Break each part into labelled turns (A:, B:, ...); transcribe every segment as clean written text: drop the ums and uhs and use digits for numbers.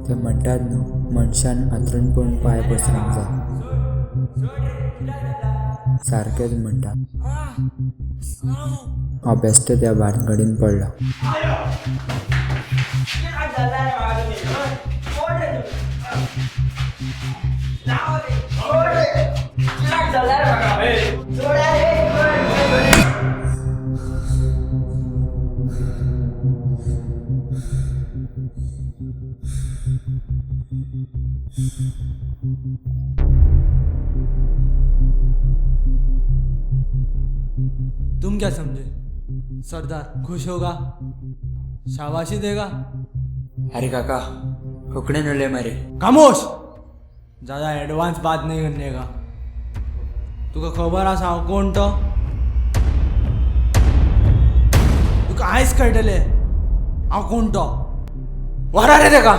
A: ते म्हणटात न्हू, मनशान हातरून पळोवन पांय पसरूंक जाय. सारकेंच म्हणटा. हांव बेश्टो त्या भानगडीन पडलो.
B: तुम क्या समझे? सरदार खुश होगा, शाबाशी देगा.
A: अरे काका, कोंकणीन उलय मरे.
B: खामोश. ज्यादा एडवांस बात नहीं करने का. तुका खबर आसा हांव कोण तो? तुका आयज कळटले हांव कोण तो. वरा रे तेका.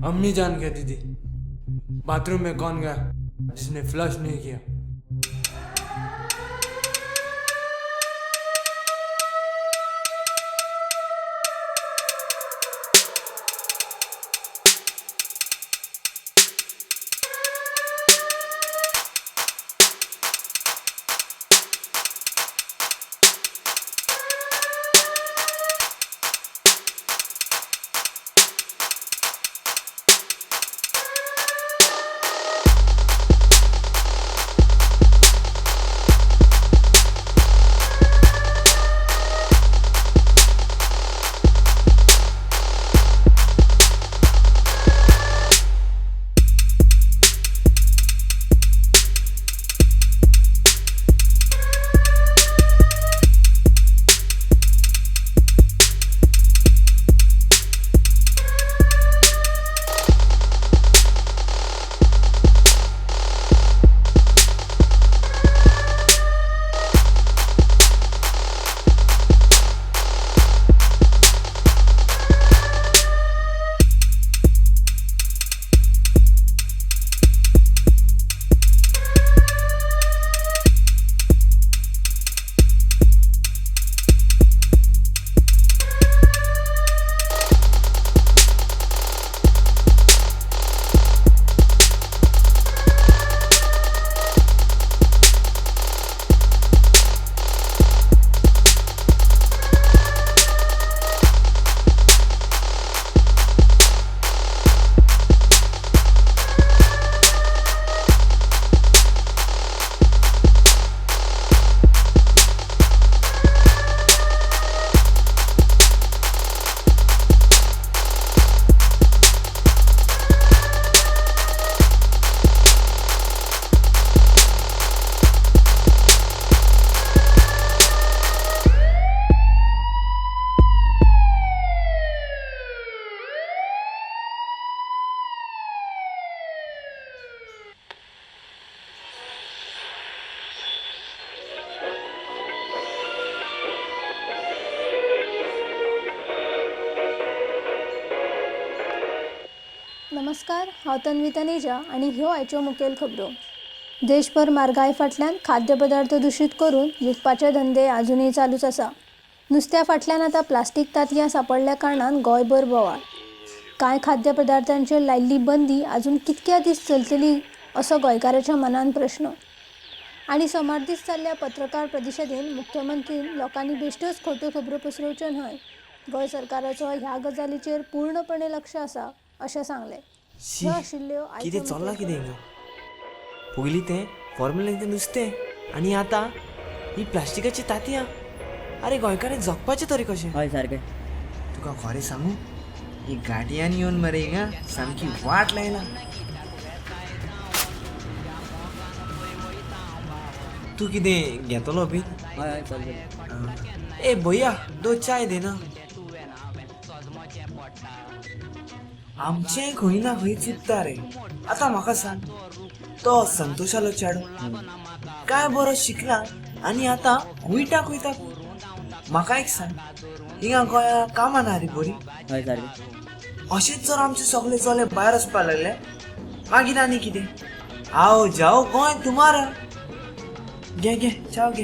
B: अम्मी जान कहती थी बाथरूम में कौन गया जिसने फ्लश नहीं किया.
C: नमस्कार, हांव तन्वी तनेजा आनी ह्यो आयच्यो मुखेल खबरो. देशभर म्हारगाय फाटल्यान खाद्यपदार्थ दूशीत करून विकपाचे धंदे आजुनूय चालूच आसा. नुस्त्या फाटल्यान आतां प्लास्टीक तांतयां सांपडल्या कारणान गोंयभर बोवाळ. कांय खाद्यपदार्थांचेर लायिल्ली बंदी आजून कितक्या दीस चलतली असो गोंयकाराच्या मनान प्रश्न. आनी सोमार दीस जाल्ल्या पत्रकार परिशदेंत मुख्यमंत्रीन लोकांनी बेश्ट्योच खोट्यो खबरो पसरवच्यो न्हय, गोंय सरकाराचो ह्या गजालीचेर पूर्णपणे लक्ष आसा अशें सांगलें. ह्यो आशिल्ल्यो
D: कितें चल्लां कितें हिंगा? पयलीं तें फॉर्मुलेंतें नुस्तें आनी आतां ही प्लास्टिकाची तांतयां. अरे गोंयकारांक जगपाचें तरी कशें?
E: हय सारकें.
D: तुका खरें सांगू, ही गाडयांनी येवन मरे हिंगा सामकी वाट लायला. तूं कितें घेतलो बी?
E: हय हय चल.
D: ए भैया, 2 चाय दे ना. आमचें खंय ना खंय चित्ता रे. आतां म्हाका सांग, तो संतोशालो चेडो काय बरो शिकला आनी आतां हुयटाक वयता. म्हाका एक सांग, हिंगा गोंया कामां ना रे बरी?
E: हय सारकें.
D: अशेंच जर आमचे सगळे चले भायर वचपाक लागले मागीर आनी कितें आओ जाओ गोंय तुम्हारा घे घे चाव घे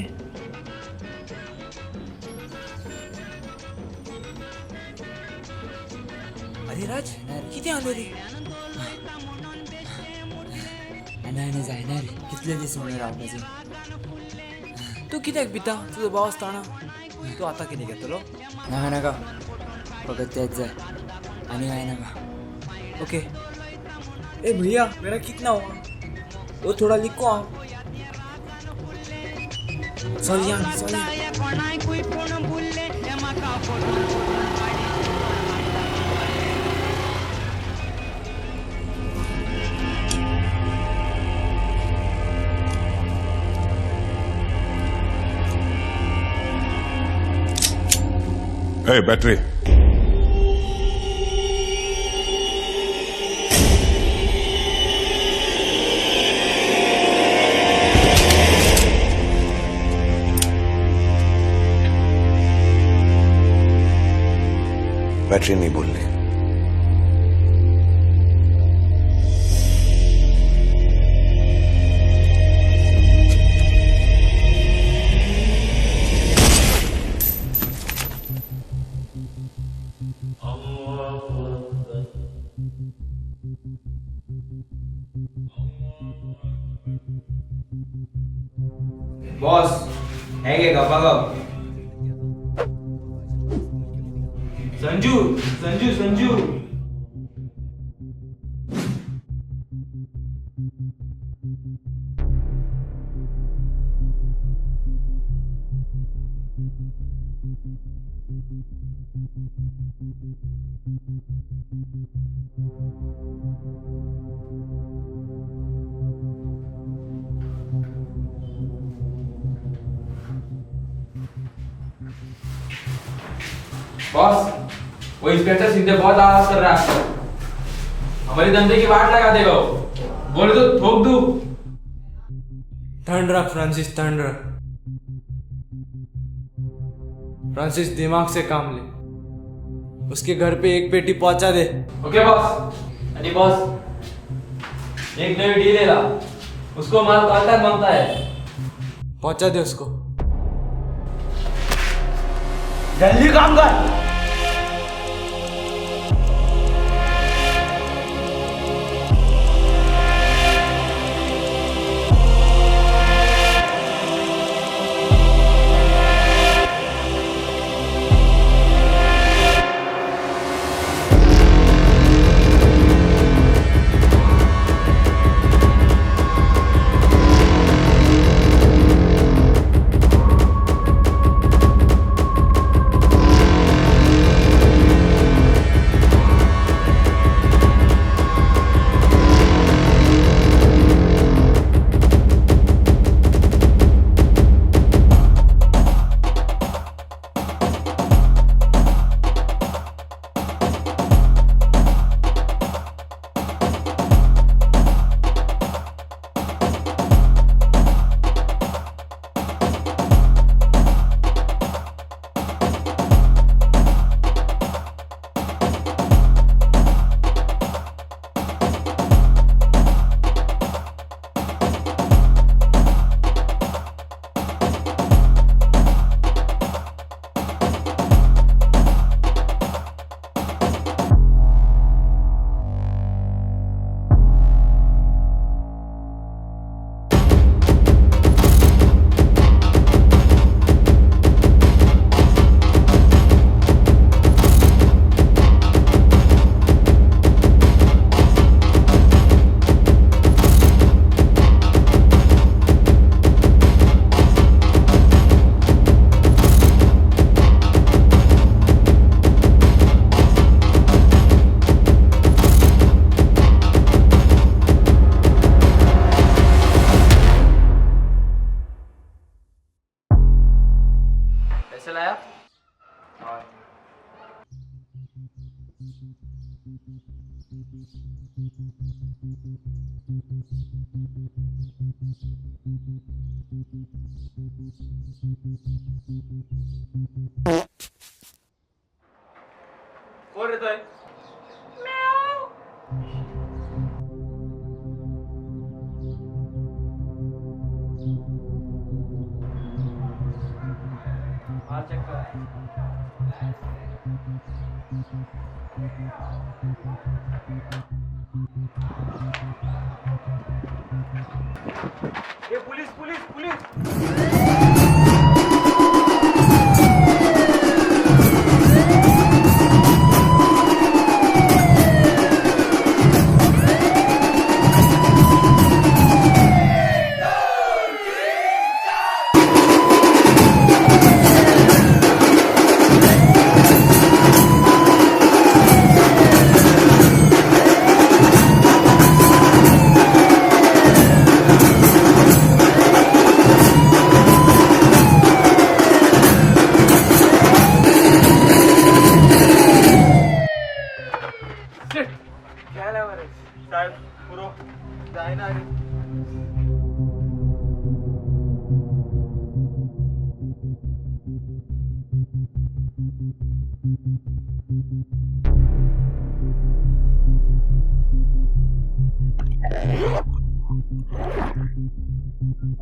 D: अरे राज कितें जालें रे
E: आनी जायना रे कितले दीस म्हणून रावपाचें
D: तूं कित्याक भिता तुजो भाव आसतना तूं आतां कितें घेतलो
E: नाका नाका फकत तेच जाय आनी कांय नाका
D: ओके ए भैया मेरा कितना हुआ वो थोड़ा लिखो आप सॉरी यार सॉरी
F: Hey, battery.
G: बैटरी नहीं बोलनी
B: बॉस है के का बघ संजू संजू संजू
H: बॉस वो इंस्पेक्टर सीधे बहुत आवाज कर रहा है हमारी धंधे की वाट लगा देगा वो बोले तो ठोक दूं
B: ठंड रख फ्रांसिस ठंड रख फ्रांसिस दिमाग से काम ले उसके घर पे एक पेटी पहुंचा दे
H: ओके बॉस अरे बॉस एक नई डील ले ला उसको माल कल तक मांगता है
B: पहुंचा दे उसको जल्दी काम कर
H: कैसे लाया और कौन रहता है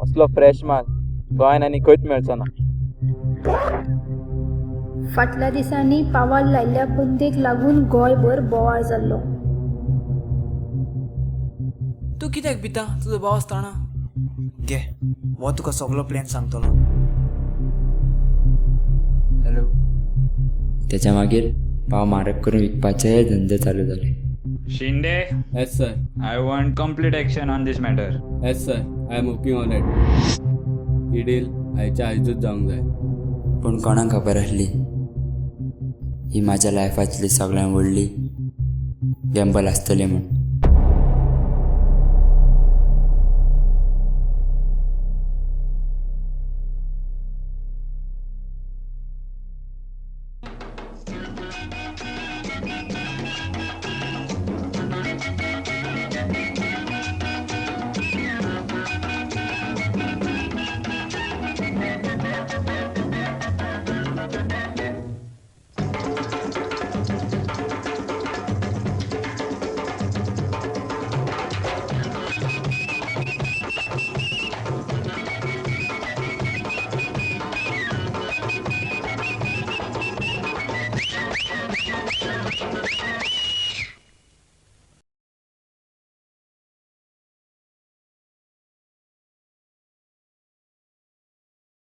H: असलो फ्रेश माल गोंयान आनी खंयच मेळचो ना.
C: फाटल्या दिसांनी पावाल लायल्ल्या बंदेक लागून गोंयभर बोवाळ जाल्लो.
D: तू कित्याक भिता तुजो भाव आसतना? घे हो तुका सगळो प्लॅन सांगतलो.
E: हॅलो. त्याच्या मागीर पाव मारक करून विकपाचे धंदे चालू झाले.
G: Shinde,
I: Yes, sir.
G: I want complete action on this matter.
I: Yes, sir. I am working on it. He deal आयच्या आयजूच जावंक जाय.
E: पण कोणाक खबर आसली ही माझ्या लायफातली सगळ्यात व्हडली गॅम्बल आसतली म्हूण.